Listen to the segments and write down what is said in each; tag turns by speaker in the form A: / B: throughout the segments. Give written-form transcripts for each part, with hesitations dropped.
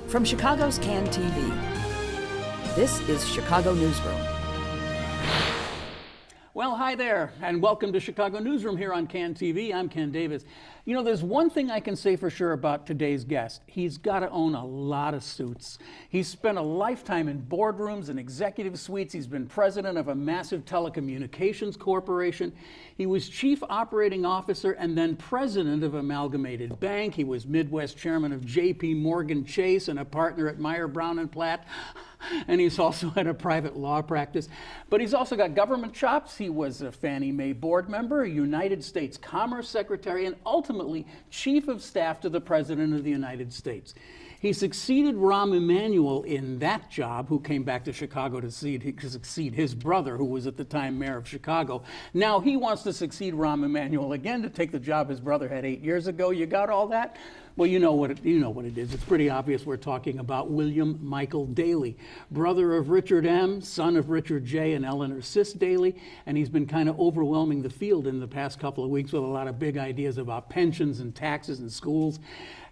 A: From Chicago's CAN TV, this is Chicago Newsroom.
B: Well, hi there, and welcome to Chicago Newsroom here on CAN TV. I'm Ken Davis. You know, there's one thing I can say for sure about today's guest. He's got to own a lot of suits. He's spent a lifetime in boardrooms and executive suites. He's been president of a massive telecommunications corporation. He was chief operating officer and then president of Amalgamated Bank. He was Midwest chairman of J.P. Morgan Chase and a partner at Meyer, Brown and Platt. And he's also had a private law practice. But he's also got government chops. He was a Fannie Mae board member, a United States Commerce Secretary, and ultimately chief of staff to the President of the United States. He succeeded Rahm Emanuel in that job, who came back to Chicago to succeed his brother, who was at the time mayor of Chicago. Now he wants to succeed Rahm Emanuel again to take the job his brother had 8 years ago. You got all that? Well, you know what it is. It's pretty obvious we're talking about William Michael Daley, brother of Richard M., son of Richard J. and Eleanor Sis Daley, and he's been kind of overwhelming the field in the past couple of weeks with a lot of big ideas about pensions and taxes and schools.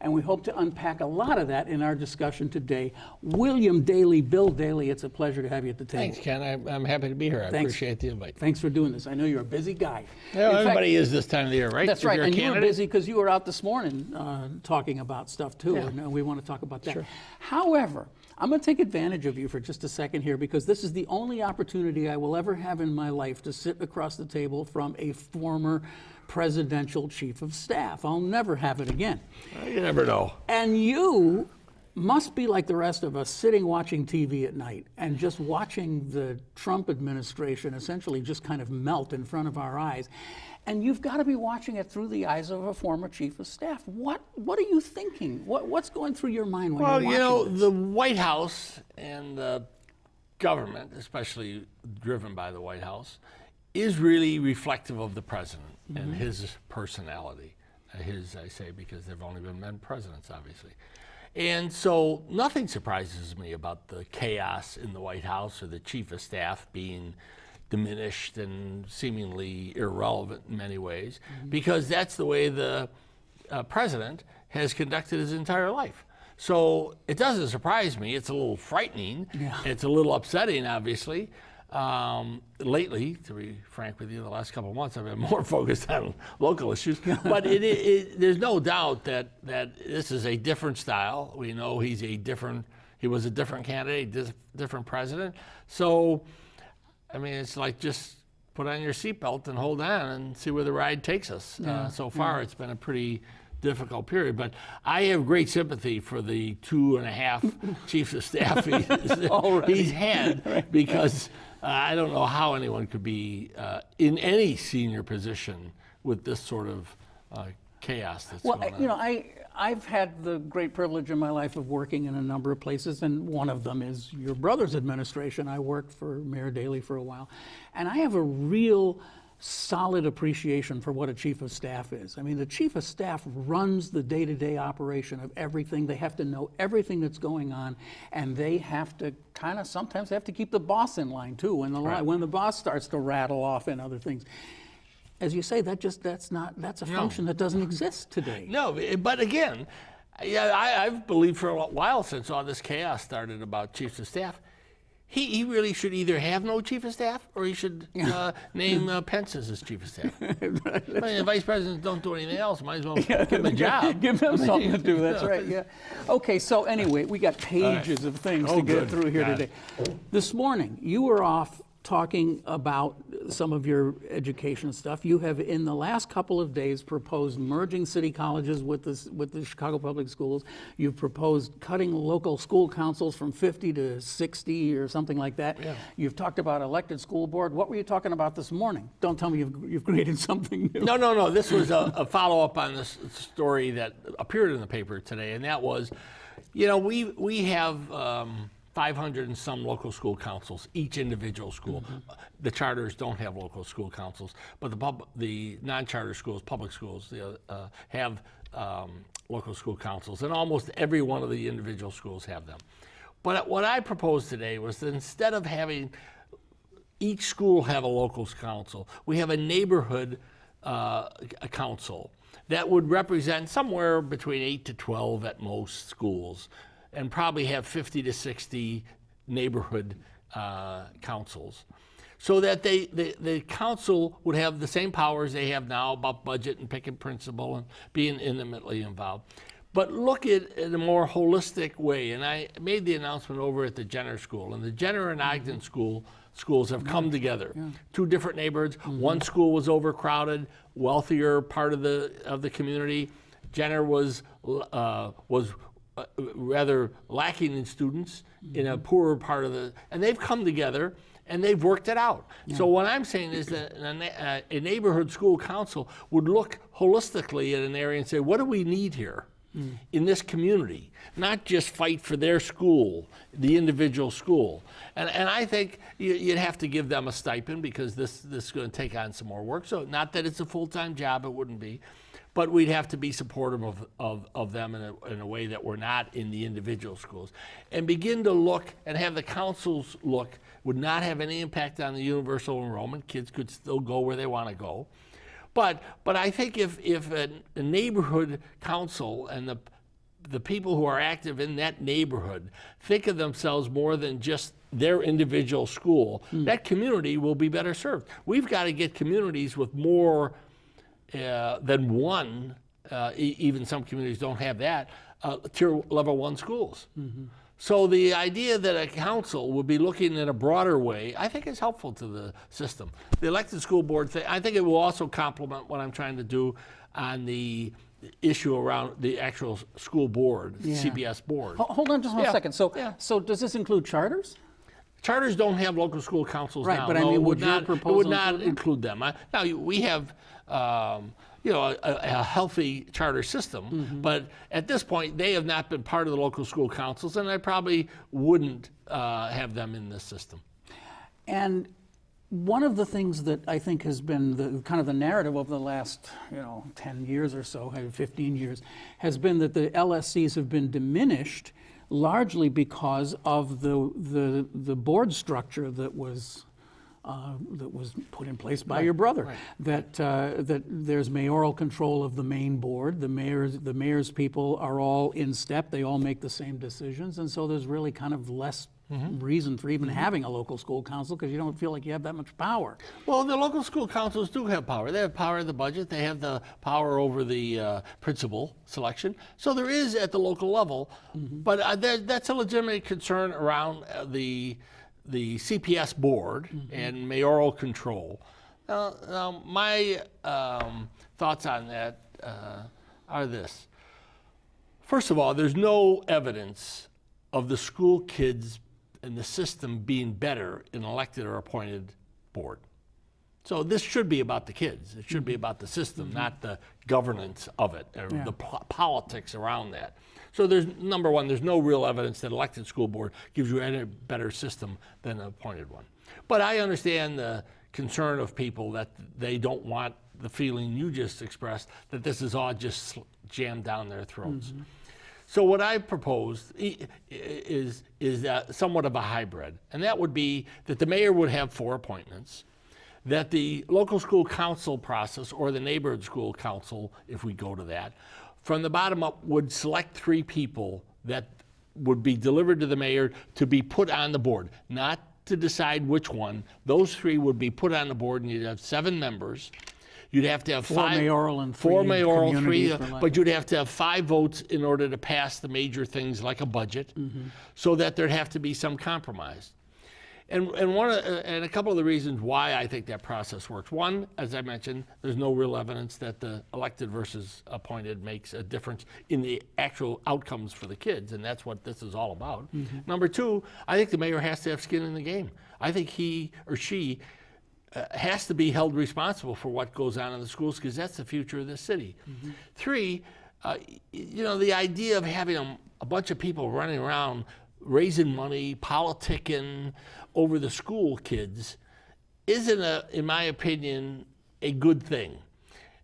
B: And we hope to unpack a lot of that in our discussion today. William Daley, Bill Daley, it's a pleasure to have you at the table.
C: Thanks, Ken. I'm happy to be here. I appreciate the invite.
B: Thanst for doing this. I know you're a busy guy.
C: Yeah, everybody is this time of the year, right?
B: That's right. And you were busy because you were out this morning talking about stuff too,
C: Yeah.
B: and we want to talk about that.
C: Sure.
B: However, I'm going to take advantage of you for just a second here because this is the only opportunity I will ever have in my life to sit across the table from a former presidential chief of staff. I'll never have it again.
C: You never know.
B: And you must be like the rest of us, sitting watching TV at night and just watching the Trump administration essentially just kind of melt in front of our eyes. And you've got to be watching it through the eyes of a former chief of staff. What are you thinking? What's going through your mind when you're watching this?
C: The White House and the government, especially driven by the White House, is really reflective of the president and his personality. His, I say, because there have only been men presidents, obviously. And so nothing surprises me about the chaos in the White House or the chief of staff being diminished and seemingly irrelevant in many ways, because that's the way the president has conducted his entire life. So it doesn't surprise me. It's a little frightening. Yeah. It's a little upsetting, obviously. Lately, to be frank with you, the last couple of months I've been more focused on local issues. But there's no doubt that this is a different style. We know he was a different candidate, different president. So, I mean, it's like just put on your seatbelt and hold on and see where the ride takes us. So far, it's been a pretty difficult period, but I have great sympathy for the 2.5 chiefs of staff he's had, because I don't know how anyone could be in any senior position with this sort of chaos that's going on.
B: You know, I've had the great privilege in my life of working in a number of places, and one of them is your brother's administration. I worked for Mayor Daley for a while, and I have a real solid appreciation for what a chief of staff is. I mean, the chief of staff runs the day-to-day operation of everything. They have to know everything that's going on, and they have to sometimes have to keep the boss in line too when the boss starts to rattle off and other things. As you say, that's a function that doesn't exist today.
C: No, but again, I've believed for a while, since all this chaos started about chiefs of staff, he really should either have no chief of staff, or he should name Pence as his chief of staff. I mean, the vice presidents don't do anything else. Might as well give him a job.
B: Give them something to do. That's right. Yeah. Okay. So anyway, we got pages of things to get through here today. This morning, you were off talking about some of your education stuff. You have, in the last couple of days, proposed merging city colleges with the Chicago Public Schools. You've proposed cutting local school councils from 50 to 60 or something like that. Yeah. You've talked about elected school board. What were you talking about this morning? Don't tell me you've created something new.
C: No. This was a follow-up on this story that appeared in the paper today, and that was, we have 500 and some local school councils, each individual school. The charters don't have local school councils, but the non-charter schools, public schools, have local school councils, and almost every one of the individual schools have them. But what I proposed today was that instead of having each school have a local council, we have a neighborhood council that would represent somewhere between 8 to 12 at most schools. and probably have 50 to 60 neighborhood councils, so that the council would have the same powers they have now about budget and picking principal and being intimately involved. But look at it in a more holistic way. And I made the announcement over at the Jenner School, and the Jenner and Ogden schools have come together. Two different neighborhoods. One school was overcrowded, wealthier part of the community. Jenner was rather lacking in students in a poorer part of and they've come together and they've worked it out. So what I'm saying is that a neighborhood school council would look holistically at an area and say, what do we need here in this community? Not just fight for their school, the individual school. And I think you'd have to give them a stipend, because this is going to take on some more work. So not that it's a full-time job, it wouldn't be. But we'd have to be supportive of them in a way that we're not in the individual schools. And begin to look and have the councils look, would not have any impact on the universal enrollment. Kids could still go where they want to go. But I think if a neighborhood council and the people who are active in that neighborhood think of themselves more than just their individual school, that community will be better served. We've got to get communities with more than one, even some communities don't have that, tier level 1 schools. So the idea that a council would be looking in a broader way, I think is helpful to the system. The elected school board thing, I think it will also complement what I'm trying to do on the issue around the actual school board, CBS board.
B: Hold on just one second. So does this include charters?
C: Charters don't have local school councils now.
B: Right, but I mean, would your proposal
C: it would not include them? Now, we have a healthy charter system, but at this point, they have not been part of the local school councils, and I probably wouldn't have them in this system.
B: And one of the things that I think has been the kind of the narrative of the last 10 years or so, 15 years, has been that the LSCs have been diminished largely because of the board structure that was put in place by your brother. Right. That there's mayoral control of the main board. The mayor's people are all in step. They all make the same decisions, and so there's really kind of less reason for even having a local school council, because you don't feel like you have that much power.
C: Well, the local school councils do have power. They have power of the budget. They have the power over the principal selection. So there is at the local level, but that's a legitimate concern around the CPS board and mayoral control. Now my thoughts on that are this. First of all, there's no evidence of the school kids and the system being better in elected or appointed board. So this should be about the kids. It should be about the system, not the governance of it, or the politics around that. So there's, number one, there's no real evidence that elected school board gives you any better system than an appointed one. But I understand the concern of people that they don't want the feeling you just expressed, that this is all just jammed down their throats. So what I proposed is that somewhat of a hybrid, and that would be that the mayor would have 4 appointments, that the local school council process, or the neighborhood school council, if we go to that, from the bottom up would select 3 people that would be delivered to the mayor to be put on the board, not to decide which one. Those 3 would be put on the board, and you'd have 7 members. You'd have to have
B: 4 mayoral and 3
C: 4 mayoral, 3,
B: for
C: but you'd have to have 5 votes in order to pass the major things like a budget, so that there'd have to be some compromise. And a couple of the reasons why I think that process works. One, as I mentioned, there's no real evidence that the elected versus appointed makes a difference in the actual outcomes for the kids, and that's what this is all about. Number 2, I think the mayor has to have skin in the game. I think he or she has to be held responsible for what goes on in the schools, because that's the future of this city. 3, the idea of having a bunch of people running around raising money, politicking over the school kids isn't, in my opinion, a good thing.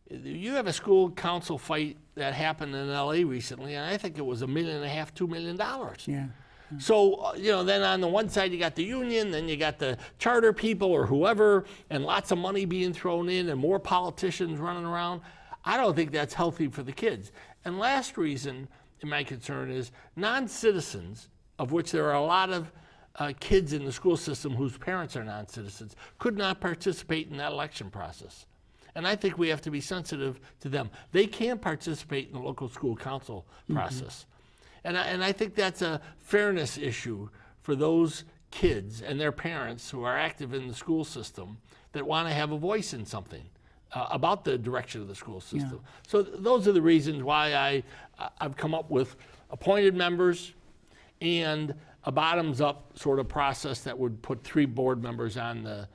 C: You have a school council fight that happened in LA recently, and I think it was $1.5 million, $2 million.
B: Yeah.
C: So, then on the one side you got the union, then you got the charter people or whoever, and lots of money being thrown in and more politicians running around. I don't think that's healthy for the kids. And last reason my concern is non-citizens, of which there are a lot of kids in the school system whose parents are non-citizens, could not participate in that election process. And I think we have to be sensitive to them. They can participate in the local school council process. And I think that's a fairness issue for those kids and their parents who are active in the school system that want to have a voice in something about the direction of the school system. So those are the reasons why I've come up with appointed members and a bottoms-up sort of process that would put 3 board members on the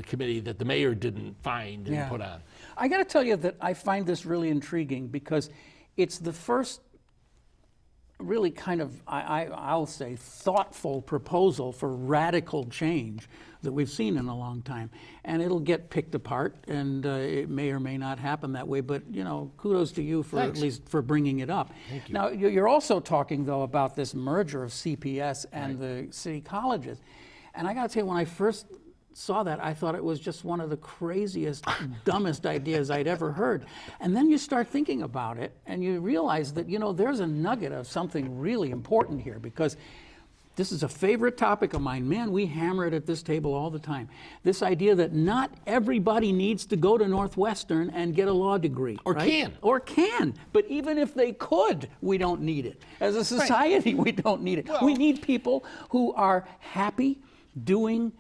C: committee that the mayor didn't find and put on.
B: I got to tell you that I find this really intriguing because it's the first really kind of, I'll say, thoughtful proposal for radical change that we've seen in a long time. And it'll get picked apart, and it may or may not happen that way, but, you know, kudos to you for at least for bringing it up.
C: Thank you.
B: Now, you're also talking, though, about this merger of CPS and the city colleges. And I got to tell you, when I first saw that, I thought it was just one of the craziest, dumbest ideas I'd ever heard. And then you start thinking about it, and you realize that, you know, there's a nugget of something really important here, because this is a favorite topic of mine. Man, we hammer it at this table all the time. This idea that not everybody needs to go to Northwestern and get a law degree.
C: Or
B: right?
C: can.
B: Or can. But even if they could, we don't need it. As a society, we don't need it. We need people who are happy doing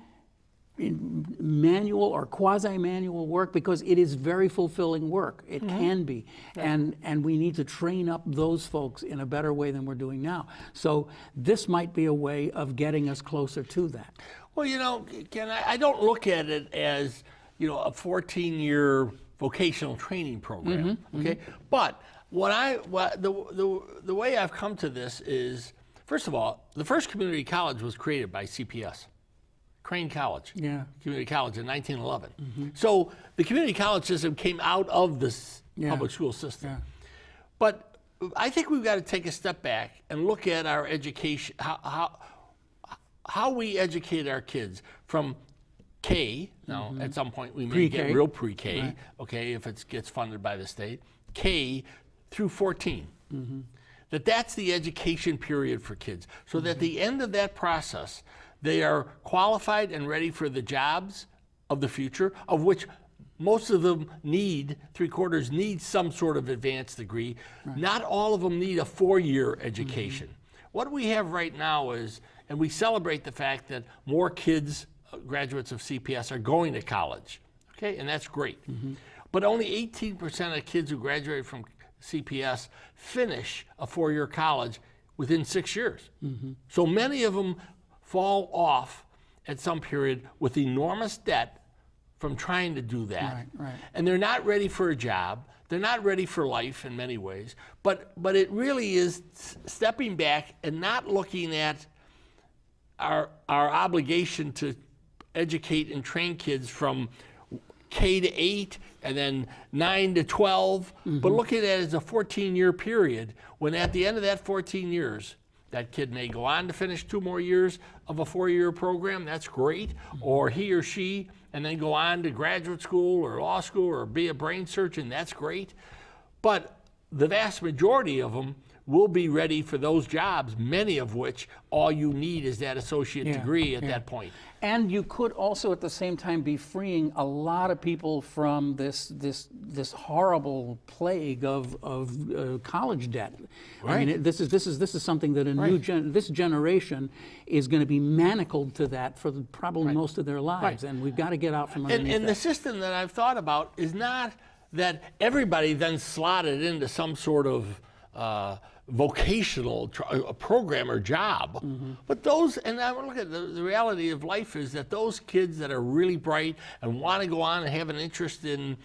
B: in manual or quasi-manual work, because it is very fulfilling work. It can be. And we need to train up those folks in a better way than we're doing now. So this might be a way of getting us closer to that.
C: Well, you know, Ken, I don't look at it as, you know, a 14-year vocational training program, okay? But the way I've come to this is, first of all, the first community college was created by CPS. Crane College, community college in 1911. So the community college system came out of this public school system. But I think we've got to take a step back and look at our education, how we educate our kids from K. Now, at some point we may get real pre-K, okay, if it gets funded by the state, K through 14. That's the education period for kids. So that at the end of that process, they are qualified and ready for the jobs of the future, of which most of them need, 3/4 need some sort of advanced degree. Not all of them need a 4-year education. What we have right now is, and we celebrate the fact that more kids, graduates of CPS, are going to college, okay, and that's great. But only 18% of kids who graduate from CPS finish a 4-year college within 6 years. So many of them fall off at some period with enormous debt from trying to do that. And they're not ready for a job. They're not ready for life in many ways. But it really is stepping back and not looking at our obligation to educate and train kids from K to 8 and then 9 to 12, but looking at it as a 14-year period, when at the end of that 14 years, that kid may go on to finish 2 more years of a 4-year program, that's great, or he or she, and then go on to graduate school or law school or be a brain surgeon, that's great. But the vast majority of them will be ready for those jobs, many of which all you need is that associate degree at that point.
B: And you could also at the same time be freeing a lot of people from this horrible plague of college debt. I mean, this is something that this generation is going to be manacled to that for probably most of their lives, and we've got to get out from underneath
C: and the system that I've thought about is not that everybody then slotted into some sort of vocational program or job. But those, and I look at the reality of life is that those kids that are really bright and want to go on and have an interest in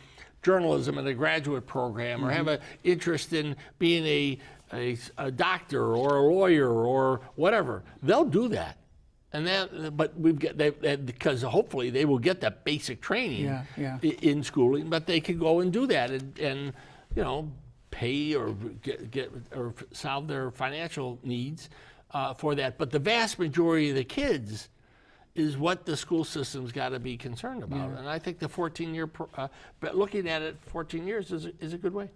C: journalism in a graduate program or have an interest in being a doctor or a lawyer or whatever, they'll do that. And but we've got because hopefully they will get that basic training in schooling, but they can go and do that and you know, pay or get or solve their financial needs for that. But the vast majority of the kids is what the school system's got to be concerned about. And I think the 14-year, but looking at it 14 years is a good way.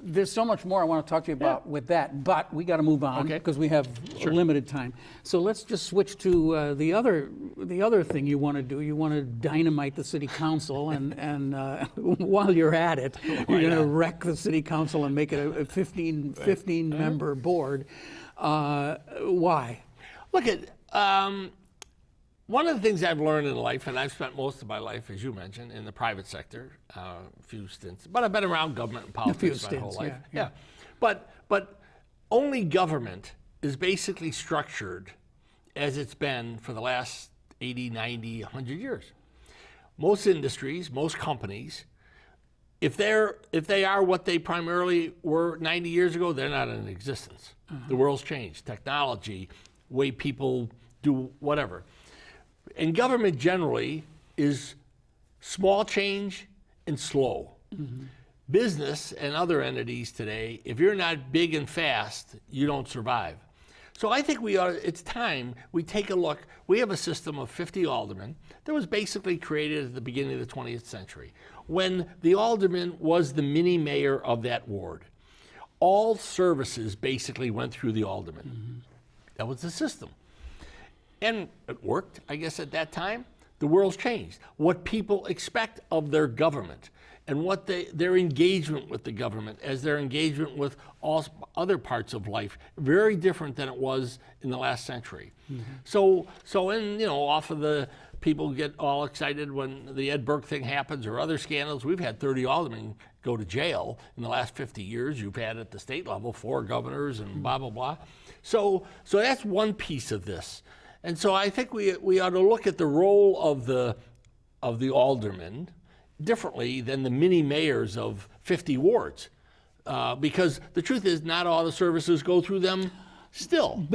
B: There's so much more I want to talk to you about with that, but we got to move on because we have limited time. So let's just switch to the other thing you want to do. You want to dynamite the city council, and while you're at it, you're going to wreck the city council and make it a 15 member board. Why?
C: Look at. One of the things I've learned in life, and I've spent most of my life, as you mentioned, in the private sector, a few stints, but I've been around government and politics my whole life. Yeah. But only government is basically structured as it's been for the last 80, 90, 100 years. Most industries, most companies, if they are what they primarily were 90 years ago, they're not in existence. The world's changed, technology, way people do whatever. And government generally is small change and slow. Business and other entities today, if you're not big and fast, you don't survive. So I think it's time we take a look. We have a system of 50 aldermen that was basically created at the beginning of the 20th century, when the alderman was the mini mayor of that ward. All services basically went through the alderman. That was the system. And it worked, I guess, at that time. The world's changed. What people expect of their government and what their engagement with the government as their engagement with all other parts of life, very different than it was in the last century. So off of the people get all excited when the Ed Burke thing happens or other scandals. We've had 30 aldermen go to jail in the last 50 years. You've had at the state level 4 governors and blah, blah, blah. So that's one piece of this. And so I think we ought to look at the role of the aldermen differently than the mini mayors of 50 wards, because the truth is not all the services go through them still.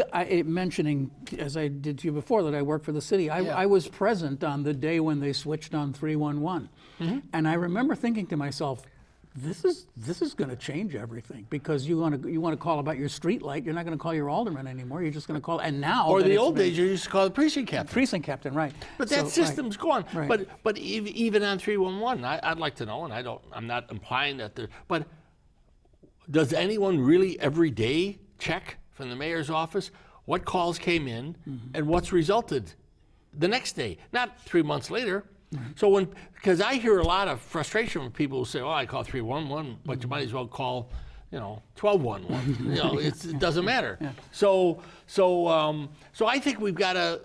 B: Mentioning, as I did to you before, that I work for the city, I was present on the day when they switched on 311, and I remember thinking to myself, this is going to change everything, because you want to call about your street light. You're not going to call your alderman anymore. You're just going to call. And now,
C: or the old days, you used to call the precinct captain.
B: Precinct captain, right?
C: But that system's gone.
B: Right.
C: But even on 311, I'd like to know, and I'm not implying that but does anyone really every day check from the mayor's office what calls came in and what's resulted the next day, not 3 months later? So because I hear a lot of frustration when people who say, "Oh, I call 311, but you might as well call, 1211." It doesn't matter. So I think we've got to,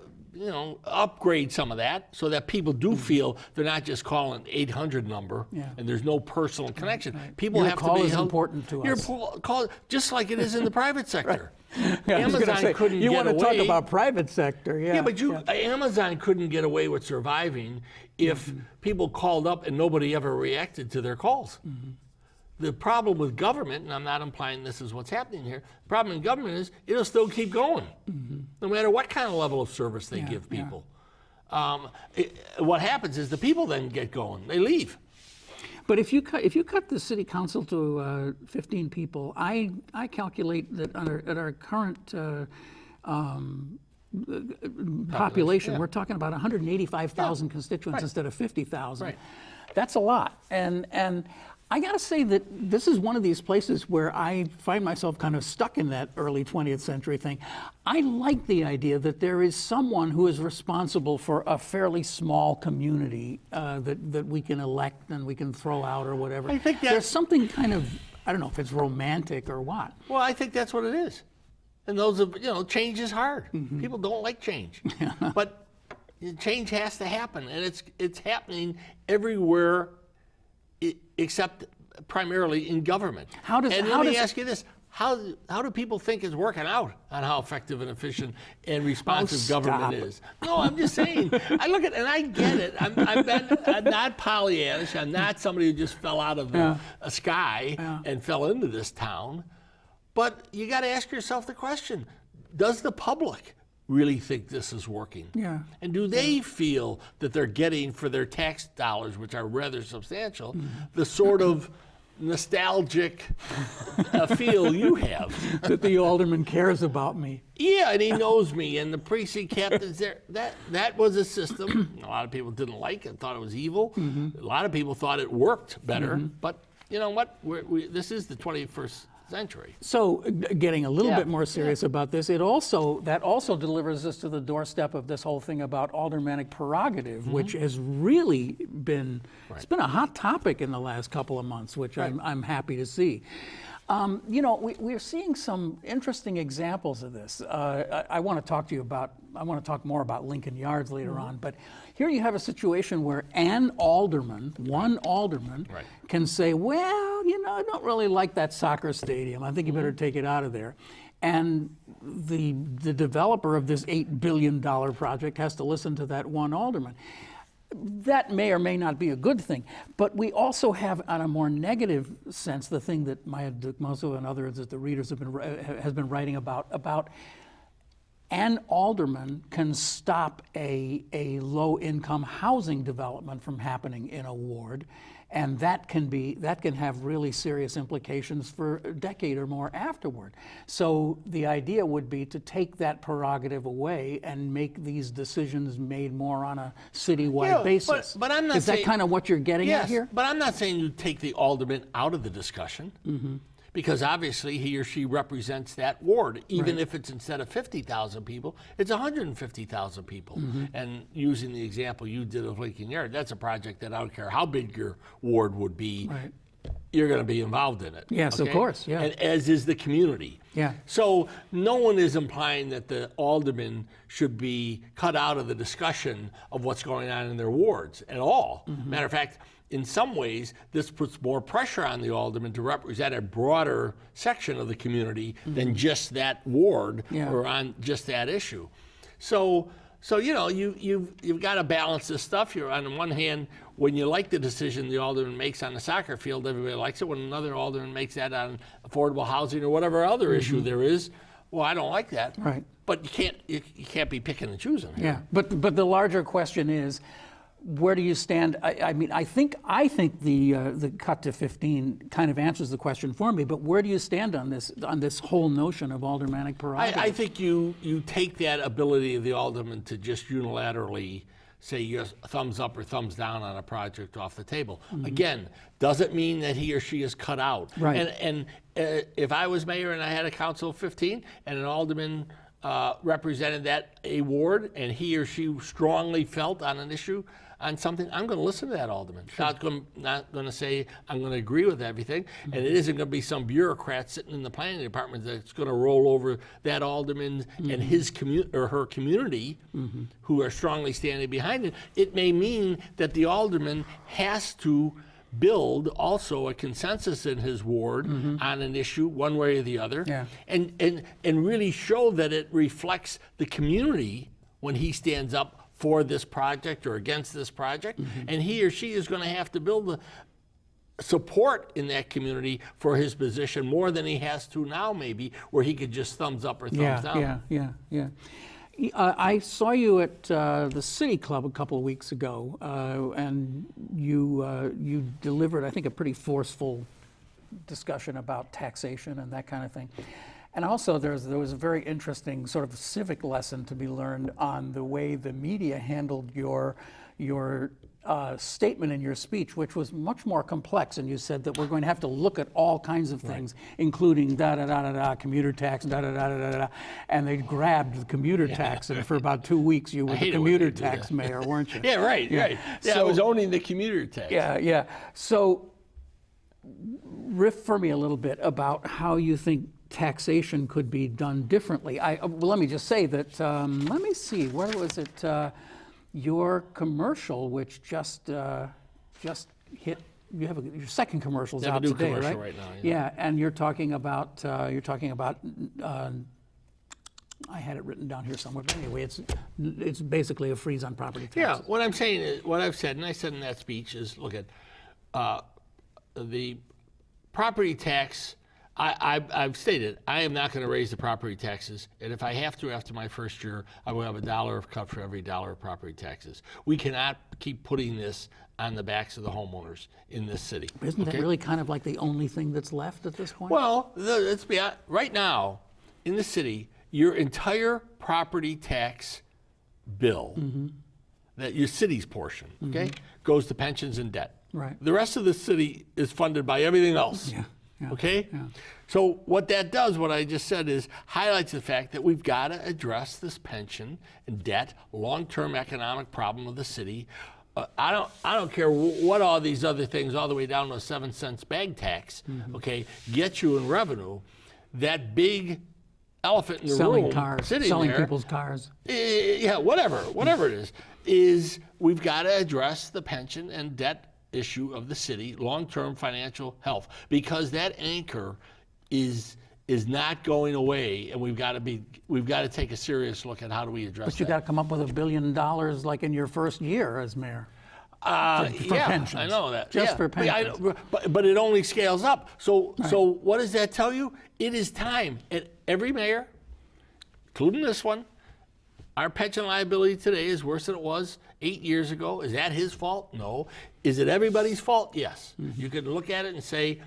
C: upgrade some of that so that people do feel they're not just calling 800 number and there's no personal connection. People
B: Your
C: have
B: call
C: to be
B: is important to us.
C: Your call, just like it is in the private sector.
B: Amazon
C: couldn't
B: you
C: get
B: want to
C: away.
B: talk about private sector,
C: Yeah, but Amazon couldn't get away with surviving if people called up and nobody ever reacted to their calls. The problem with government, and I'm not implying this is what's happening here, the problem in government is it'll still keep going, no matter what kind of level of service they give people. What happens is the people then get going, they leave.
B: But if you cut the city council to 15 people, I calculate that at our current population, we're talking about 185,000 constituents instead of 50,000.
C: Right.
B: That's a lot, and I got to say that this is one of these places where I find myself kind of stuck in that early 20th century thing. I like the idea that there is someone who is responsible for a fairly small community that we can elect and we can throw out or whatever.
C: I think
B: there's something kind of, I don't know if it's romantic or what.
C: Well, I think that's what it is. And change is hard. People don't like change. But change has to happen, and it's happening everywhere except primarily in government. Let me ask you this. How do people think it's working out on how effective and efficient and responsive government is? No, I'm just saying. I look at it and I get it. I'm not Pollyannish. I'm not somebody who just fell out of a sky and fell into this town. But you got to ask yourself the question, does the public really think this is working?
B: Yeah.
C: And do they feel that they're getting for their tax dollars, which are rather substantial, the sort of nostalgic feel you have.
B: That the alderman cares about me.
C: Yeah, and he knows me, and the precinct captain's there. That was a system a lot of people didn't like and thought it was evil. A lot of people thought it worked better, but you know what? This is the 21st century.
B: So, getting a little bit more serious about this, that also delivers us to the doorstep of this whole thing about aldermanic prerogative, which has really been it's been a hot topic in the last couple of months, which I'm happy to see. You know, we're seeing some interesting examples of this. I want to talk more about Lincoln Yards later on, but here you have a situation where one alderman, can say, well, you know, I don't really like that soccer stadium. I think you better take it out of there. And the developer of this $8 billion project has to listen to that one alderman. That may or may not be a good thing, but we also have, on a more negative sense, the thing that Maya Dukmoso and others that the readers have been writing about an alderman can stop a low-income housing development from happening in a ward, and that can have really serious implications for a decade or more afterward. So the idea would be to take that prerogative away and make these decisions made more on a citywide basis.
C: But I'm not
B: Is that kind of what you're getting at here?
C: But I'm not saying you take the alderman out of the discussion. Because obviously he or she represents that ward, even if it's instead of 50,000 people, it's 150,000 people. And using the example you did of Lincoln Yard, that's a project that I don't care how big your ward would be, you're going to be involved in it.
B: Yes, of course. Yeah.
C: And as is the community.
B: Yeah.
C: So no one is implying that the alderman should be cut out of the discussion of what's going on in their wards at all. Matter of fact, in some ways, this puts more pressure on the alderman to represent a broader section of the community than just that ward or on just that issue. So you know, you've got to balance this stuff. You're on the one hand, when you like the decision the alderman makes on the soccer field, everybody likes it. When another alderman makes that on affordable housing or whatever other issue there is, well, I don't like that.
B: Right.
C: But you can't be picking and choosing.
B: Yeah. But the larger question is, where do you stand? I mean, I think the cut to 15 kind of answers the question for me. But where do you stand on this whole notion of aldermanic prerogative?
C: I think you take that ability of the alderman to just unilaterally say yes, thumbs up or thumbs down on a project off the table. Again, doesn't mean that he or she is cut out.
B: Right.
C: And if I was mayor and I had a council of 15 and an alderman represented a ward and he or she strongly felt on an issue, on something, I'm going to listen to that alderman. Not going to say I'm going to agree with everything, and it isn't going to be some bureaucrat sitting in the planning department that's going to roll over that alderman and his or her community who are strongly standing behind it. It may mean that the alderman has to build also a consensus in his ward on an issue, one way or the other, and really show that it reflects the community when he stands up for this project or against this project, and he or she is going to have to build the support in that community for his position more than he has to now, maybe, where he could just thumbs up or thumbs down.
B: Yeah. I saw you at the City Club a couple of weeks ago, and you delivered, I think, a pretty forceful discussion about taxation and that kind of thing. And also there was a very interesting sort of civic lesson to be learned on the way the media handled your statement in your speech, which was much more complex. And you said that we're going to have to look at all kinds of things, including commuter tax, and they grabbed the commuter tax. And for about 2 weeks, you were the commuter tax mayor, weren't you?
C: Yeah, right. Yeah, so, I was owning the commuter tax.
B: Yeah. So riff for me a little bit about how you think taxation could be done differently. Well, let me just say that, let me see, where was it? Your commercial, which just hit, you have your second commercial's out today,
C: right now.
B: Yeah, and you're talking about, I had it written down here somewhere, but anyway, it's basically a freeze on property taxes.
C: Yeah, what I'm saying is, what I've said, and I said in that speech, is look at the property tax I've stated I am not going to raise the property taxes, and if I have to after my first year, I will have $1 of cut for every $1 of property taxes. We cannot keep putting this on the backs of the homeowners in this city.
B: Isn't that really kind of like the only thing that's left at this point?
C: Well, let's be honest. Right now in the city, your entire property tax bill, that your city's portion, goes to pensions and debt.
B: Right.
C: The rest of the city is funded by everything else.
B: Yeah.
C: Okay? Yeah. So what that does, what I just said, is highlights the fact that we've got to address this pension and debt, long-term economic problem of the city. I don't care what all these other things, all the way down to a 7 cents bag tax, get you in revenue. That big elephant in the room,
B: selling people's cars.
C: Yeah, whatever it is we've got to address the pension and debt issue of the city, long-term financial health, because that anchor is not going away, and we've got to take a serious look at how do we address that.
B: But you got to come up with $1 billion like in your first year as mayor. For
C: yeah,
B: pensions.
C: I know that.
B: Just for pensions.
C: But it only scales up. So what does that tell you? It is time. And every mayor, including this one, our pension liability today is worse than it was 8 years ago. Is that his fault? No. Is it everybody's fault? Yes. You could look at it and say,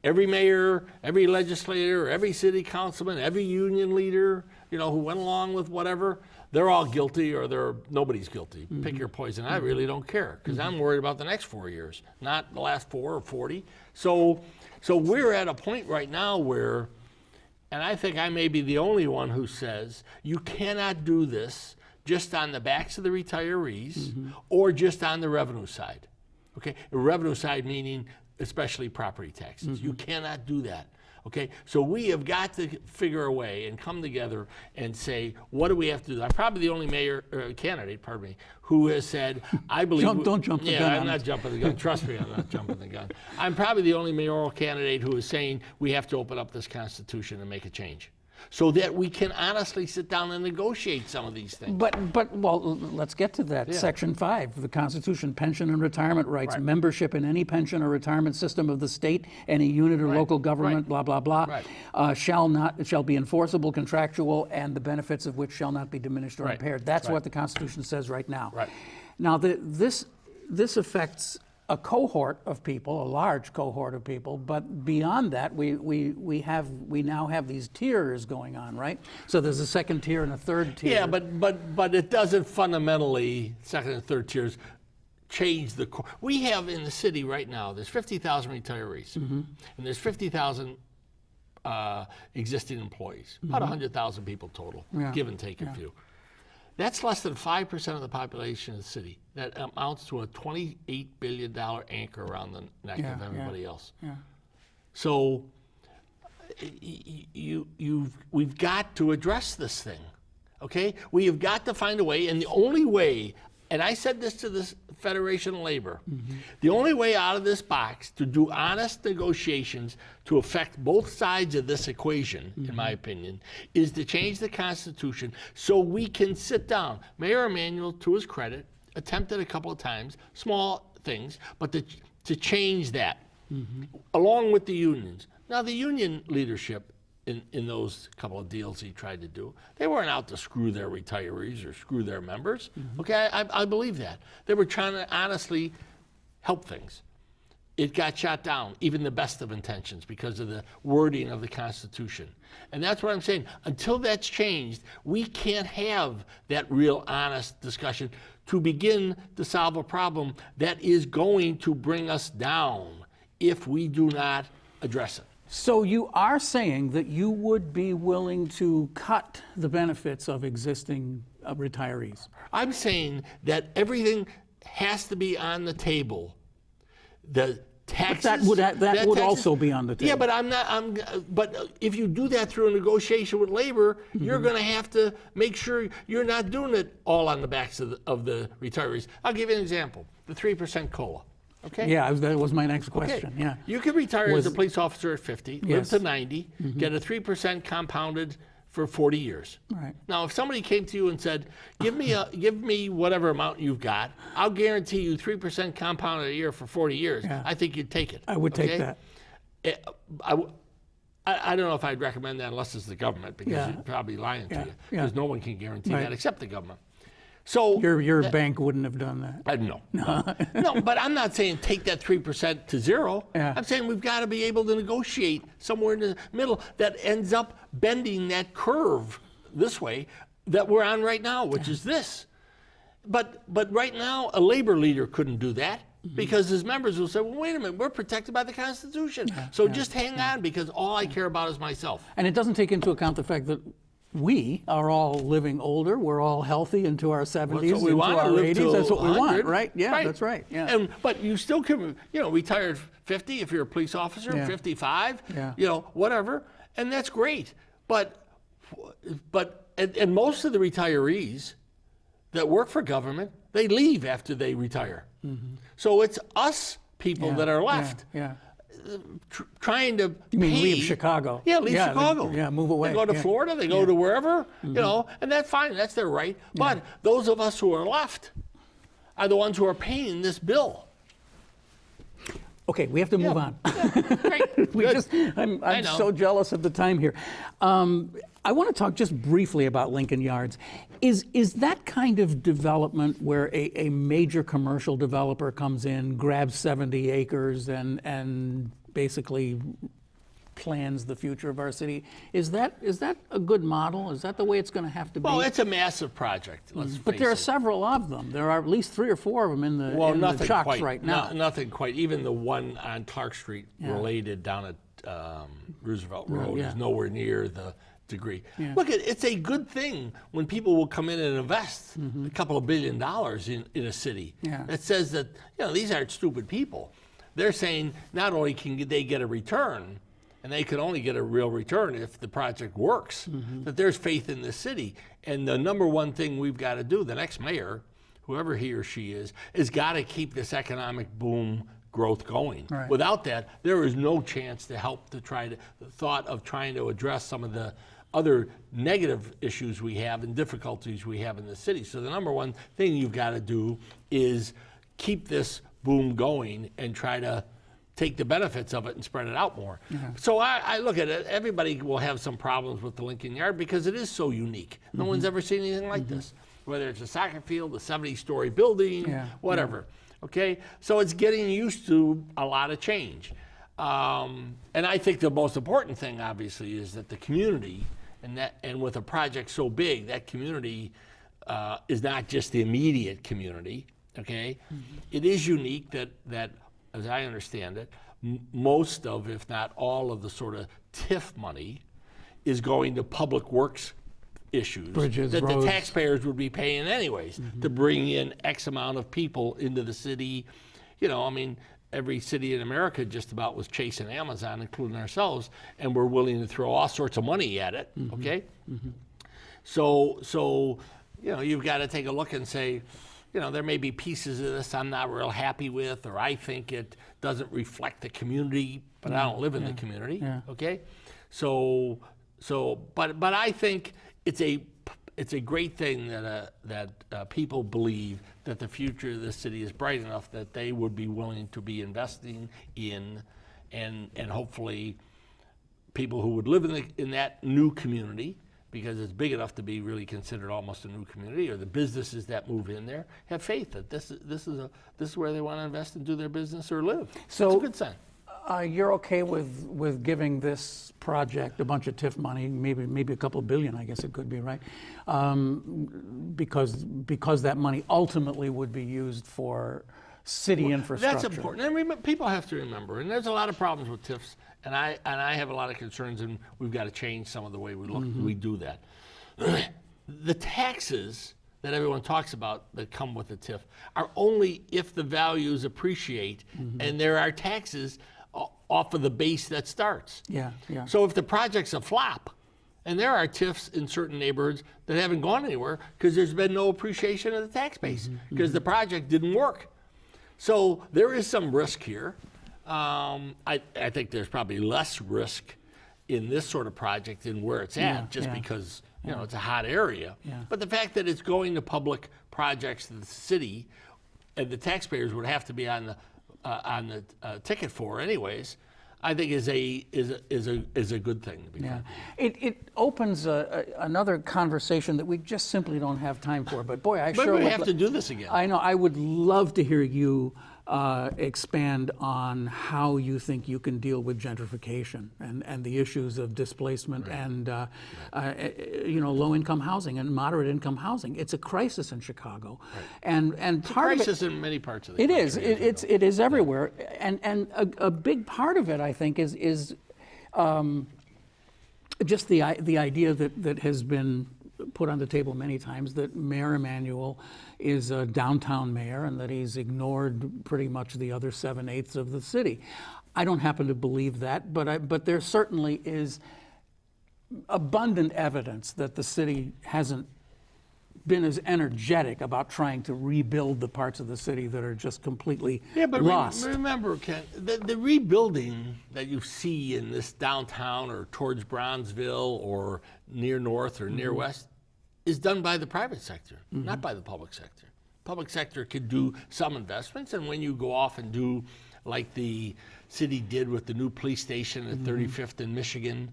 C: every mayor, every legislator, every city councilman, every union leader, who went along with whatever, they're all guilty or nobody's guilty. Pick your poison. I really don't care, because I'm worried about the next 4 years, not the last 4 or 40. So we're at a point right now where, and I think I may be the only one who says, you cannot do this just on the backs of the retirees or just on the revenue side. Okay, the revenue side meaning especially property taxes. You cannot do that. Okay, so we have got to figure a way and come together and say, what do we have to do? I'm probably the only candidate, who has said, I believe...
B: Don't jump the gun.
C: Yeah, I'm not jumping the gun. Trust me, I'm not jumping the gun. I'm probably the only mayoral candidate who is saying we have to open up this Constitution and make a change, so that we can honestly sit down and negotiate some of these things.
B: But let's get to that. Yeah. Section 5 of the Constitution, pension and retirement rights, membership in any pension or retirement system of the state, any unit or local government, blah, blah, blah, shall be enforceable, contractual, and the benefits of which shall not be diminished or impaired. That's what the Constitution says right now. Now, this affects a cohort of people, a large cohort of people, but beyond that, we now have these tiers going on, right? So there's a second tier and a third tier.
C: Yeah, but it doesn't fundamentally, second and third tiers, change the core. We have in the city right now, there's 50,000 retirees, and there's 50,000 existing employees, about 100,000 people total, give and take a few. That's less than 5% of the population of the city. That amounts to a $28 billion anchor around the neck of everybody else. So we've got to address this thing, okay? We have got to find a way, and the only way, and I said this to the Federation of Labor, the only way out of this box to do honest negotiations to affect both sides of this equation, in my opinion, is to change the Constitution so we can sit down. Mayor Emanuel, to his credit, attempted a couple of times, small things, but to change that, along with the unions. Now, the union leadership in those couple of deals he tried to do, they weren't out to screw their retirees or screw their members. Okay, I believe that. They were trying to honestly help things. It got shot down, even the best of intentions, because of the wording of the Constitution. And that's what I'm saying. Until that's changed, we can't have that real honest discussion to begin to solve a problem that is going to bring us down if we do not address it.
B: So you are saying that you would be willing to cut the benefits of existing retirees? I'm
C: saying that everything has to be on the table. The taxes.
B: But that would also be on the table.
C: Yeah, but but if you do that through a negotiation with labor, you're going to have to make sure you're not doing it all on the backs of the retirees. I'll give you an example: the 3% COLA. Okay.
B: Yeah, that was my next question.
C: Okay.
B: Yeah.
C: You could retire as a police officer at 50, live to 90, get a 3% compounded for 40 years.
B: Right.
C: Now, if somebody came to you and said, "Give me whatever amount you've got, I'll guarantee you 3% compounded a year for 40 years," I think you'd take it.
B: I would take that.
C: I don't know if I'd recommend that unless it's the government, because
B: Yeah.
C: you're probably lying to
B: Yeah.
C: you,
B: Yeah.
C: because no one can guarantee
B: Right.
C: that except the government. So
B: Your bank wouldn't have done that.
C: no, no, but I'm not saying take that 3% to zero.
B: Yeah.
C: I'm saying we've got to be able to negotiate somewhere in the middle that ends up bending that curve this way that we're on right now, which is this. But right now, a labor leader couldn't do that because his members will say, well, wait a minute, we're protected by the Constitution. So just hang on, because all I care about is myself.
B: And it doesn't take into account the fact that we are all living older. We're all healthy into our 70s,
C: That's what we
B: into
C: want,
B: our
C: to live
B: 80s.
C: till
B: That's what we want,
C: 100.
B: right? Yeah, that's right. Yeah.
C: But you still can, retire at 50 if you're a police officer,
B: Yeah.
C: 55,
B: Yeah.
C: Whatever, and that's great. But most of the retirees that work for government, they leave after they retire. So it's us people that are left.
B: Yeah.
C: Trying to
B: You mean
C: pay-
B: leave Chicago?
C: Yeah, leave Chicago.
B: Move away.
C: They go to
B: Yeah.
C: Florida, they go to wherever, and that's fine, that's their right. But those of us who are left are the ones who are paying this bill.
B: Okay, we have to move on.
C: Great.
B: We
C: Good.
B: just, I'm
C: know.
B: so jealous of the time here. I want to talk just briefly about Lincoln Yards. Is that kind of development where a major commercial developer comes in, grabs 70 acres, and basically plans the future of our city? Is that a good model? Is that the way it's going to have to be?
C: Well, it's a massive project, let's
B: But
C: face
B: there are
C: it.
B: several of them. There are at least 3 or 4 of them in the,
C: Well,
B: in the
C: nothing
B: chocks
C: quite.
B: right now.
C: Nothing quite. Even the one on Clark Street related down at Roosevelt Road
B: yeah.
C: is nowhere near the degree.
B: Yeah.
C: Look, it's a good thing when people will come in and invest a couple of $1 billion in a city.
B: Yeah.
C: That says that these aren't stupid people. They're saying not only can they get a return, and they can only get a real return if the project works, that there's faith in the city. And the number one thing we've got to do, the next mayor, whoever he or she is got to keep this economic boom growth going.
B: Right.
C: Without that, there is no chance to help to try to, the thought of trying to address some of the other negative issues we have and difficulties we have in the city. So the number one thing you've got to do is keep this boom going and try to take the benefits of it and spread it out more. So I look at it, everybody will have some problems with the Lincoln Yard because it is so unique. No one's ever seen anything like this, whether it's a soccer field, a 70-story building, whatever. Okay, so it's getting used to a lot of change. And I think the most important thing, obviously, is that the community, and with a project so big, that community is not just the immediate community. Okay, it is unique that as I understand it, most of, if not all of the sort of TIF money is going to public works issues
B: Bridges,
C: that
B: roads.
C: the taxpayers would be paying anyways to bring in X amount of people into the city. I mean, every city in America just about was chasing Amazon, including ourselves, and we're willing to throw all sorts of money at it, okay? So you've got to take a look and say, there may be pieces of this I'm not real happy with, or I think it doesn't reflect the community, but I don't live in the community, okay? But I think it's a great thing that people believe that the future of the city is bright enough that they would be willing to be investing in, and hopefully people who would live in that new community, because it's big enough to be really considered almost a new community, or the businesses that move in there have faith that this is where they want to invest and do their business or live.
B: So-
C: it's a good sign.
B: You're okay with giving this project a bunch of TIF money, maybe a couple billion, I guess it could be, right? Because that money ultimately would be used for city infrastructure.
C: That's important. And people have to remember, and there's a lot of problems with TIFs, and I have a lot of concerns, and we've got to change some of the way we do that. The taxes that everyone talks about that come with the TIF are only if the values appreciate, and there are taxes off of the base that starts.
B: Yeah.
C: So if the project's a flop, and there are TIFs in certain neighborhoods that haven't gone anywhere because there's been no appreciation of the tax base because the project didn't work. So there is some risk here. I think there's probably less risk in this sort of project than where it's at, because it's a hot area. But the fact that it's going to public projects in the city, and the taxpayers would have to be on the ticket for anyways, I think is a good thing. To be
B: Yeah,
C: frank.
B: it opens another conversation that we just simply don't have time for. But boy, I
C: But
B: sure
C: we
B: would
C: have to do this again.
B: I know. I would love to hear you expand on how you think you can deal with gentrification and the issues of displacement and low-income housing and moderate-income housing. It's a crisis in Chicago, and part of it,
C: Crisis in many parts of the
B: it
C: country.
B: is. It is everywhere, and a big part of it, I think, is just the idea that has been put on the table many times, that Mayor Emanuel is a downtown mayor and that he's ignored pretty much the other 7/8 of the city. I don't happen to believe that, but there certainly is abundant evidence that the city hasn't been as energetic about trying to rebuild the parts of the city that are just completely lost.
C: Remember, Ken, the rebuilding that you see in this downtown or towards Bronzeville or near North or near West is done by the private sector, not by the public sector. Public sector could do some investments, and when you go off and do like the city did with the new police station at 35th in Michigan,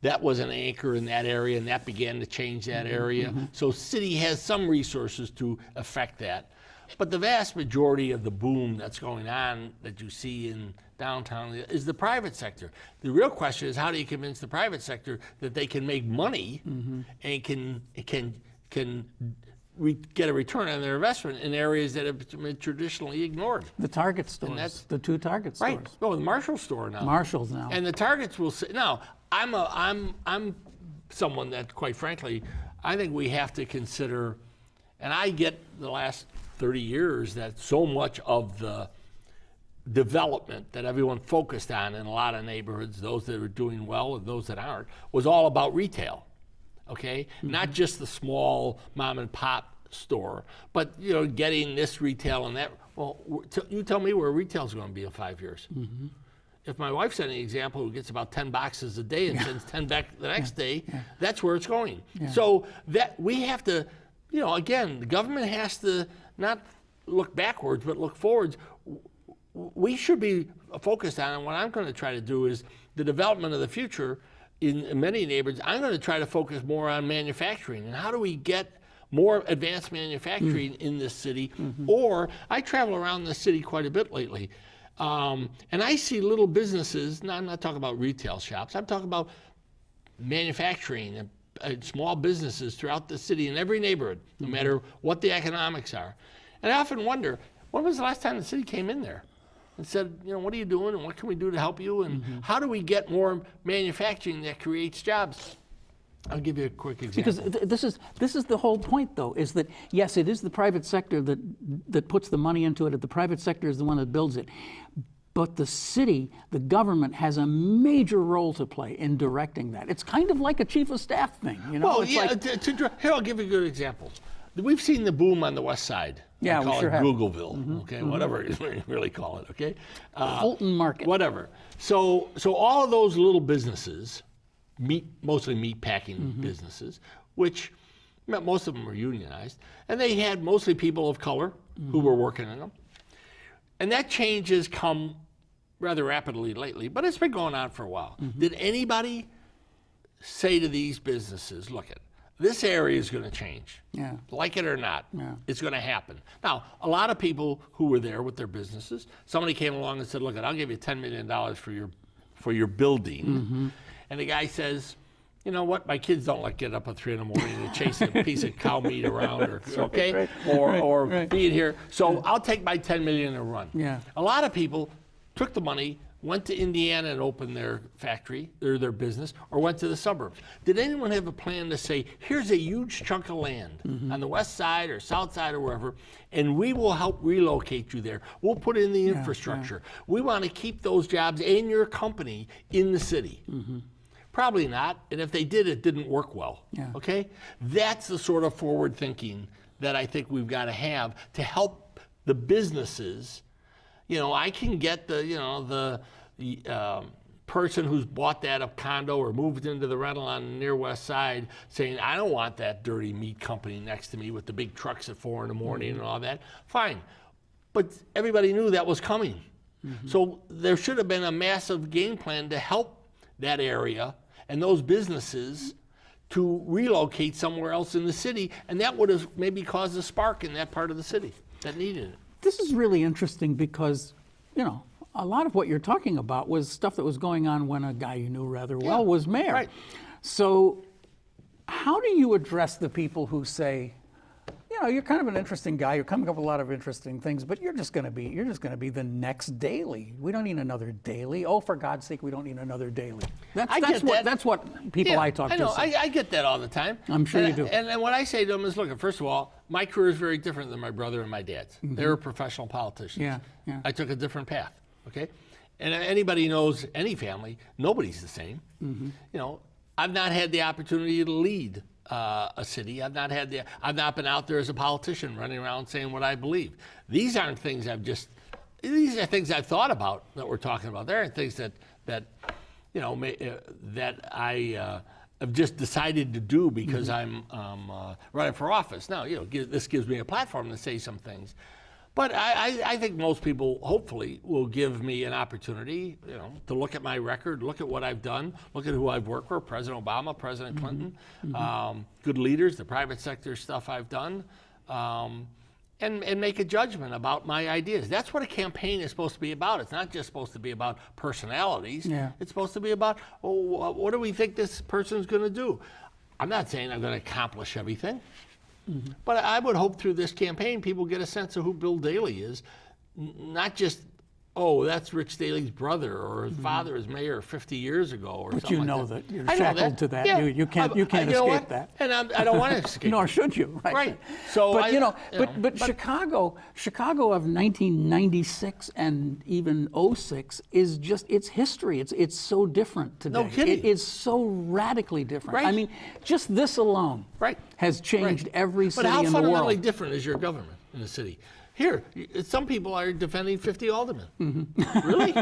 C: that was an anchor in that area, and that began to change that area. So city has some resources to affect that. But the vast majority of the boom that's going on that you see in downtown is the private sector. The real question is, how do you convince the private sector that they can make money and can get a return on their investment in areas that have been traditionally ignored?
B: The Target stores, the two Target stores.
C: Right. Oh, the Marshall store now.
B: Marshalls now.
C: And the Targets will say, now, I'm someone that, quite frankly, I think we have to consider, and I get the last 30 years that so much of the development that everyone focused on in a lot of neighborhoods, those that are doing well and those that aren't, was all about retail, okay? Not just the small mom and pop store, but getting this retail and that. Well, you tell me where retail's going to be in 5 years. If my wife's any example who gets about 10 boxes a day and sends 10 back the next day, that's where it's going. So that we have to, again, the government has to not look backwards, but look forwards. We should be focused on, and what I'm going to try to do is the development of the future in many neighborhoods. I'm going to try to focus more on manufacturing and how do we get more advanced manufacturing in this city. Or I travel around the city quite a bit lately. And I see little businesses, I'm not talking about retail shops, I'm talking about manufacturing and small businesses throughout the city in every neighborhood, no matter what the economics are. And I often wonder, when was the last time the city came in there and said, what are you doing and what can we do to help you and how do we get more manufacturing that creates jobs? I'll give you a quick example.
B: Because this is the whole point, though, is that, yes, it is the private sector that puts the money into it, and the private sector is the one that builds it. But the city, the government, has a major role to play in directing that. It's kind of like a chief of staff thing,
C: Well,
B: It's
C: yeah,
B: like,
C: here, I'll give you a good example. We've seen the boom on the west side.
B: Yeah,
C: I call
B: we sure
C: it
B: have.
C: Googleville, okay, whatever you really call it, okay?
B: Fulton Market.
C: Whatever. So all of those little businesses, mostly meat packing businesses, which most of them were unionized, and they had mostly people of color who were working in them. And that change has come rather rapidly lately, but it's been going on for a while. Did anybody say to these businesses, look, this area is going to change, like it or not, it's going to happen. Now, a lot of people who were there with their businesses, somebody came along and said, look, I'll give you $10 million for your building. And the guy says, you know what, my kids don't like get up at 3 in the morning and chase a piece of cow meat around, or being here. So I'll take my $10 million and run. A lot of people took the money, went to Indiana and opened their factory, or their business, or went to the suburbs. Did anyone have a plan to say, here's a huge chunk of land on the west side or south side or wherever, and we will help relocate you there. We'll put in the infrastructure. We want to keep those jobs and your company in the city. Probably not, and if they did, it didn't work well, okay? That's the sort of forward thinking that I think we've got to have to help the businesses. I can get the person who's bought that condo or moved into the rental on the near west side saying, I don't want that dirty meat company next to me with the big trucks at 4 in the morning and all that. Fine, but everybody knew that was coming. So there should have been a massive game plan to help that area and those businesses to relocate somewhere else in the city, and that would have maybe caused a spark in that part of the city that needed it.
B: This is really interesting because, you know, a lot of what you're talking about was stuff that was going on when a guy you knew rather well was mayor.
C: Right.
B: So how do you address the people who say, you know, you're kind of an interesting guy, you're coming up with a lot of interesting things, but you're just going to be the next Daley. We don't need another Daley. Oh, for God's sake, we don't need another Daley. That's what people I talk to say.
C: I get that all the time.
B: I'm sure you do.
C: And what I say to them is, look, first of all, my career is very different than my brother and my dad's. They were professional politicians.
B: Yeah.
C: I took a different path, okay? And anybody knows any family, nobody's the same. You know, I've not had the opportunity to lead a city. I've not been out there as a politician running around saying what I believe. These aren't things these are things I've thought about that we're talking about. There aren't things that you know, that I have just decided to do because I'm running for office. Now, you know, this gives me a platform to say some things. But I think most people, hopefully, will give me an opportunity, you know, to look at my record, look at what I've done, look at who I've worked for, President Obama, President Clinton, good leaders, the private sector stuff I've done, and make a judgment about my ideas. That's what a campaign is supposed to be about. It's not just supposed to be about personalities.
B: Yeah.
C: It's supposed to be about, what do we think this person's going to do? I'm not saying I'm going to accomplish everything. But I would hope through this campaign people get a sense of who Bill Daley is, not just, oh, that's Rich Daley's brother or his father was mayor 50 years ago or
B: but
C: something
B: you know
C: like that.
B: that you're shackled to that.
C: Yeah.
B: You can't escape that.
C: And I don't want to escape.
B: Nor should you, right?
C: Right. So
B: but Chicago of 1996 and even 06 is just, it's history. It's so different today.
C: No kidding.
B: It is so radically different.
C: Right.
B: I mean, just this alone has changed every city in the world.
C: But how fundamentally different is your government in the city? Here, some people are defending 50 aldermen. Really?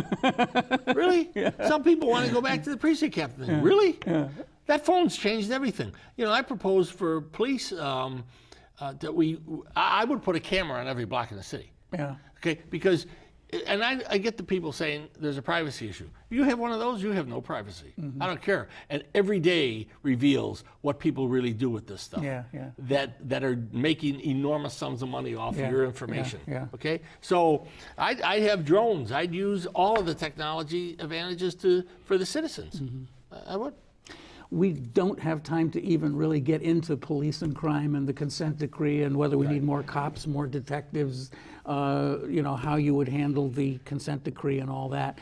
C: Really? Yeah. Some people want to go back to the precinct captain thing. Really? Yeah. That phone's changed everything. You know, I proposed for police that I would put a camera on every block in the city.
B: Yeah.
C: Okay, because, and I get the people saying there's a privacy issue. You have one of those, you have no privacy. I don't care. And every day reveals what people really do with this stuff. That are making enormous sums of money off of your information. Okay, so I'd have drones. I'd use all of the technology advantages for the citizens. I would.
B: We don't have time to even really get into police and crime and the consent decree and whether we need more cops, more detectives, you know, how you would handle the consent decree and all that.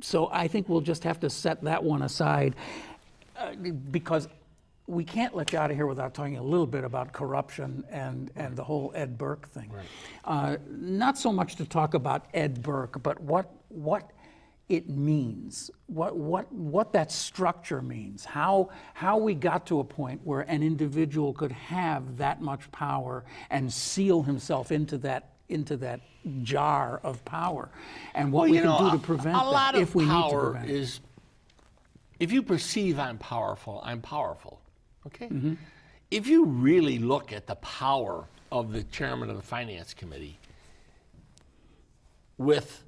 B: So I think we'll just have to set that one aside because we can't let you out of here without talking a little bit about corruption and the whole Ed Burke thing. Not so much to talk about Ed Burke, but what it means, what that structure means, how we got to a point where an individual could have that much power and seal himself into that jar of power, and what we can do to prevent that if we need to prevent it.
C: Is, if you perceive I'm powerful, I'm powerful. Okay? If you really look at the power of the chairman of the finance committee with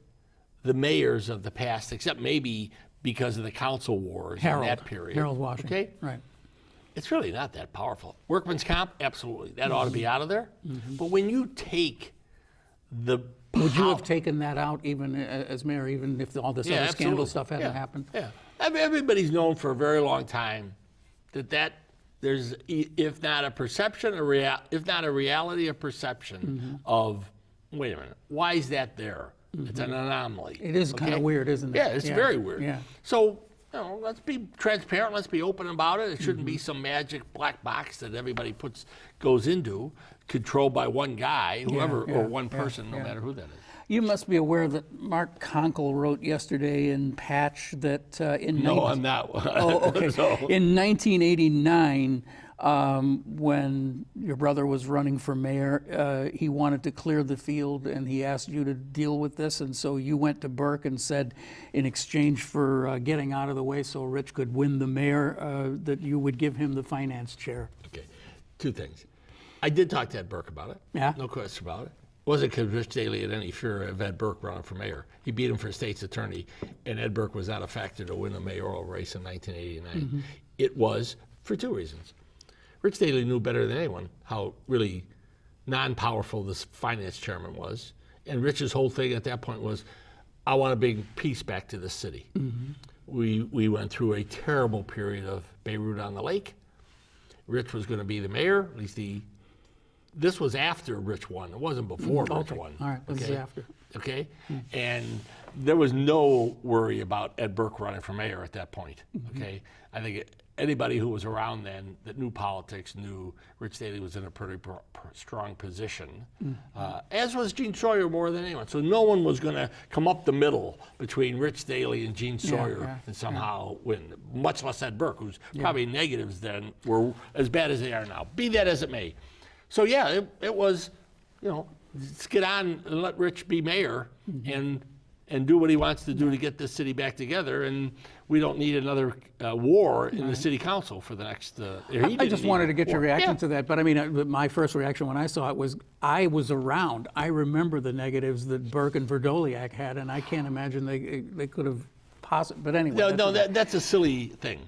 C: the mayors of the past, except maybe because of the council wars in that period.
B: Harold Washington.
C: Okay?
B: Right.
C: It's really not that powerful. Workman's comp, absolutely. That ought to be out of there. But when you take the
B: Would you have taken that out even as mayor, even if all this other scandal stuff hadn't happened?
C: Yeah. Everybody's known for a very long time that there's, if not a perception, if not a reality, a perception of, wait a minute, why is that there? It's an anomaly.
B: It is kind of weird, isn't it?
C: Yeah, it's very weird.
B: Yeah.
C: So, you know, let's be transparent. Let's be open about it. It shouldn't be some magic black box that everybody goes into, controlled by one guy, whoever, or one person, no matter who that is.
B: You must be aware that Mark Conkle wrote yesterday in Patch that
C: No, I'm not.
B: Oh, okay.
C: So.
B: In 1989, when your brother was running for mayor, he wanted to clear the field and he asked you to deal with this. And so you went to Burke and said, in exchange for getting out of the way so Rich could win the mayor, that you would give him the finance chair.
C: Okay, two things. I did talk to Ed Burke about it.
B: Yeah.
C: No question about it. wasn't because Rich Daley had any fear of Ed Burke running for mayor. He beat him for state's attorney, and Ed Burke was not a factor to win a mayoral race in 1989. It was for two reasons. Rich Daley knew better than anyone how really non-powerful this finance chairman was, and Rich's whole thing at that point was, I want to bring peace back to the city. We went through a terrible period of Beirut on the Lake. Rich was going to be the mayor, at least this was after Rich won. It wasn't before Rich won.
B: All right, this is after.
C: Okay, and there was no worry about Ed Burke running for mayor at that point. Okay, I think anybody who was around then that knew politics knew Rich Daley was in a pretty strong position, as was Gene Sawyer more than anyone. So no one was going to come up the middle between Rich Daley and Gene Sawyer and somehow win, much less Ed Burke, whose probably negatives then were as bad as they are now. Be that as it may. So yeah, it was, let's get on and let Rich be mayor and do what he wants to do to get this city back together. And we don't need another war in the city council for the next.
B: I just wanted to get your reaction to that. But I mean, my first reaction when I saw it was, I was around. I remember the negatives that Burke and Verdoliak had, and I can't imagine they could have possibly. But anyway.
C: That's a silly thing.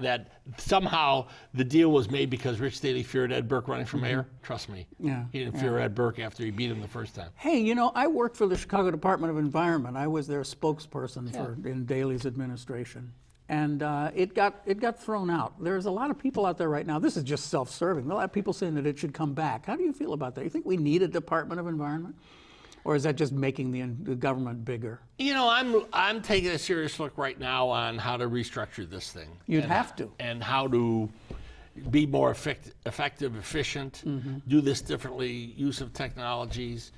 C: That somehow the deal was made because Rich Daley feared Ed Burke running for mayor. Trust me. He didn't fear Ed Burke after he beat him the first time.
B: Hey, I worked for the Chicago Department of Environment. I was their spokesperson in Daley's administration. And it got thrown out. There's a lot of people out there right now, this is just self-serving, a lot of people saying that it should come back. How do you feel about that? You think we need a Department of Environment? Or is that just making the government bigger?
C: I'm taking a serious look right now on how to restructure this thing.
B: You'd have to.
C: And how to be more effective, efficient, do this differently, use of technologies.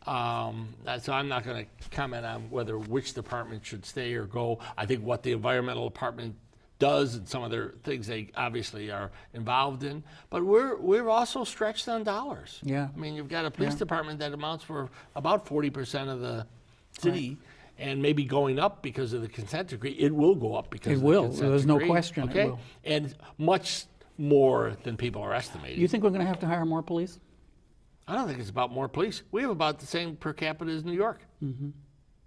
C: So I'm not going to comment on which department should stay or go. I think what the environmental department does and some other things they obviously are involved in, but we're also stretched on dollars.
B: Yeah.
C: I mean, you've got a police department that amounts for about 40% of the city, and maybe going up because of the consent decree. It will go up because of the consent decree.
B: There's no question.
C: Okay,
B: It will.
C: and much more than people are estimating.
B: You think we're going to have to hire more police?
C: I don't think it's about more police. We have about the same per capita as New York.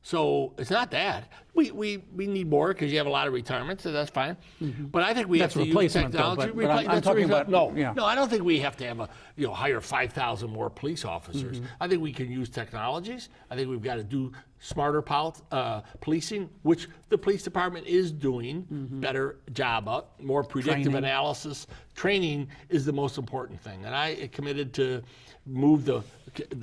C: So it's not that. We need more because you have a lot of retirements, so that's fine. But I think we have to use technology.
B: But I'm talking about
C: no, I don't think we have to have hire 5,000 more police officers. I think we can use technologies. I think we've got to do smarter policing, which the police department is doing better job of, more predictive analysis. Training is the most important thing, and I committed to move the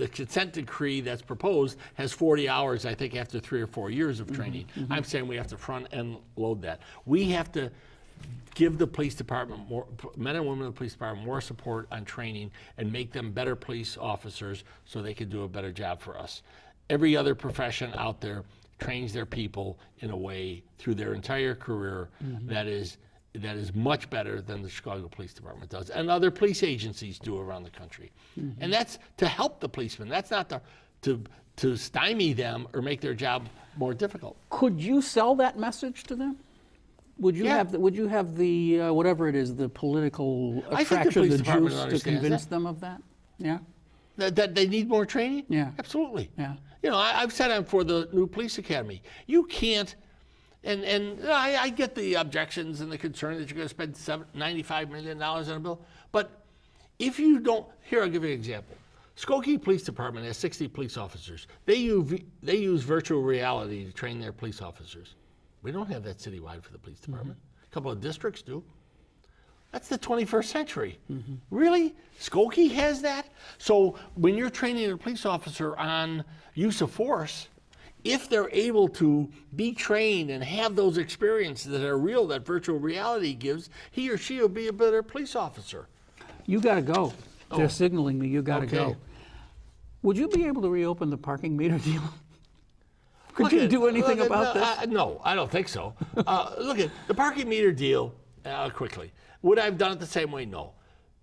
C: consent decree that's proposed has 40 hours, I think, after 3 or 4 years of training. I'm saying we have to front end load that. We have to give the police department more, men and women of the police department, more support on training and make them better police officers so they can do a better job for us. Every other profession out there trains their people in a way through their entire career that is much better than the Chicago Police Department does, and other police agencies do around the country. And that's to help the policemen. That's not to stymie them or make their job more difficult.
B: Could you sell that message to them? Would you have the whatever it is, the political attraction, the juice to convince them of that? Yeah.
C: That they need more training?
B: Yeah.
C: Absolutely.
B: Yeah.
C: I've said I'm for the new police academy. You can't. And I get the objections and the concern that you're going to spend $95 million on a bill. But if you don't, here, I'll give you an example. Skokie Police Department has 60 police officers. They use virtual reality to train their police officers. We don't have that citywide for the police department. A couple of districts do. That's the 21st century. Really? Skokie has that? So when you're training a police officer on use of force, if they're able to be trained and have those experiences that are real, that virtual reality gives, he or she will be a better police officer.
B: You got to go. They're signaling me you got to go. Would you be able to reopen the parking meter deal? Could you do anything about this?
C: No, I don't think so. Look at the parking meter deal quickly. Would I have done it the same way? No.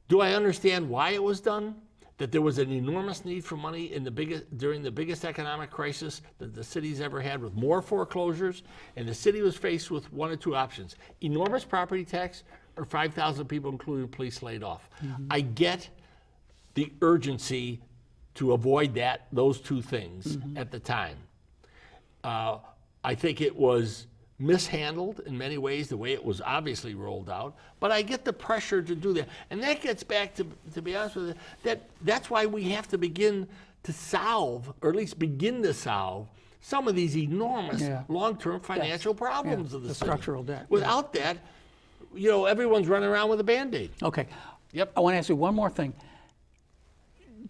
C: Do I understand why it was done? That there was an enormous need for money during the biggest economic crisis that the city's ever had, with more foreclosures, and the city was faced with one or two options: enormous property tax or 5,000 people, including police, laid off. I get the urgency to avoid those two things at the time. I think it was mishandled in many ways, the way it was obviously rolled out, but I get the pressure to do that. And that gets back to be honest with you, that's why we have to begin to solve, or at least begin to solve, some of these enormous long-term financial problems of the city.
B: Structural debt.
C: Without that, everyone's running around with a Band-Aid.
B: Okay.
C: Yep.
B: I want to ask you one more thing.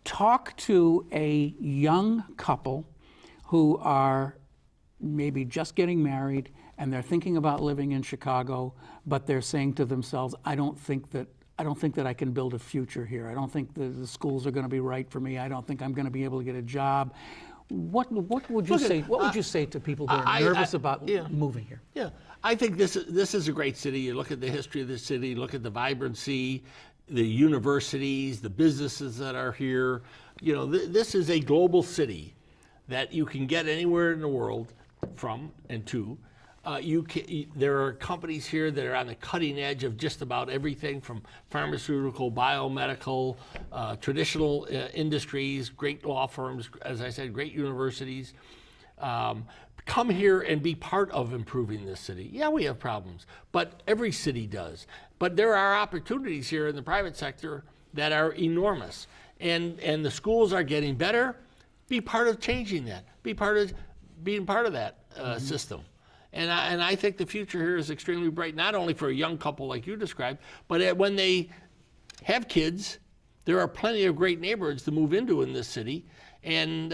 B: Talk to a young couple who are maybe just getting married and they're thinking about living in Chicago, but they're saying to themselves, I don't think that I can build a future here. I don't think the schools are going to be right for me. I don't think I'm going to be able to get a job. What would you say? What would you say to people who are nervous about moving here?
C: Yeah, I think this is a great city. You look at the history of the city, look at the vibrancy, the universities, the businesses that are here. This is a global city that you can get anywhere in the world from and to. There are companies here that are on the cutting edge of just about everything from pharmaceutical, biomedical, traditional industries, great law firms, as I said, great universities. Come here and be part of improving this city. Yeah, we have problems, but every city does. But there are opportunities here in the private sector that are enormous. And the schools are getting better. Be part of changing that. Be part of being part of that system. And I think the future here is extremely bright, not only for a young couple like you described, but when they have kids, there are plenty of great neighborhoods to move into in this city, and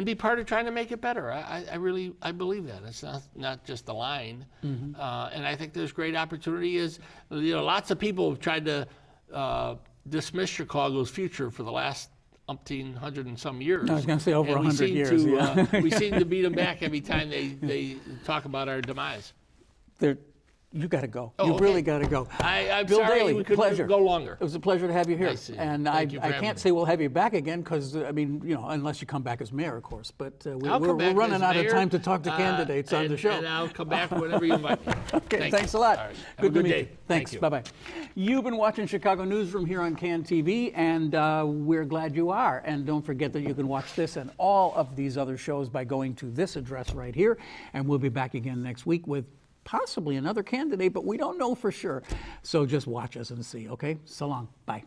C: be part of trying to make it better. I believe that. It's not just a line. And I think there's great opportunity. Lots of people have tried to dismiss Chicago's future for the last umpteen hundred and some years.
B: I was going to say over 100 years.
C: We seem to beat them back every time they talk about our demise.
B: You got to go.
C: Oh,
B: you
C: okay.
B: really got to go.
C: I'm
B: Bill
C: sorry
B: Daley,
C: we couldn't
B: pleasure.
C: go longer.
B: It was a pleasure to have you here.
C: Nice to see you.
B: And
C: Thank you for
B: I
C: having
B: can't
C: me.
B: say we'll have you back again because, unless you come back as mayor, of course. But
C: I'll
B: we're
C: come back
B: running
C: as
B: out of
C: mayor,
B: time to talk to candidates on the show.
C: And I'll come back whenever you invite me.
B: Okay, thanks a lot.
C: All right. Have
B: Good
C: a good
B: to meet
C: day.
B: you. Thanks.
C: Thank you.
B: Bye-bye. You've been watching Chicago Newsroom here on CAN TV, and we're glad you are. And don't forget that you can watch this and all of these other shows by going to this address right here. And we'll be back again next week with possibly another candidate, but we don't know for sure. So just watch us and see, okay? So long. Bye.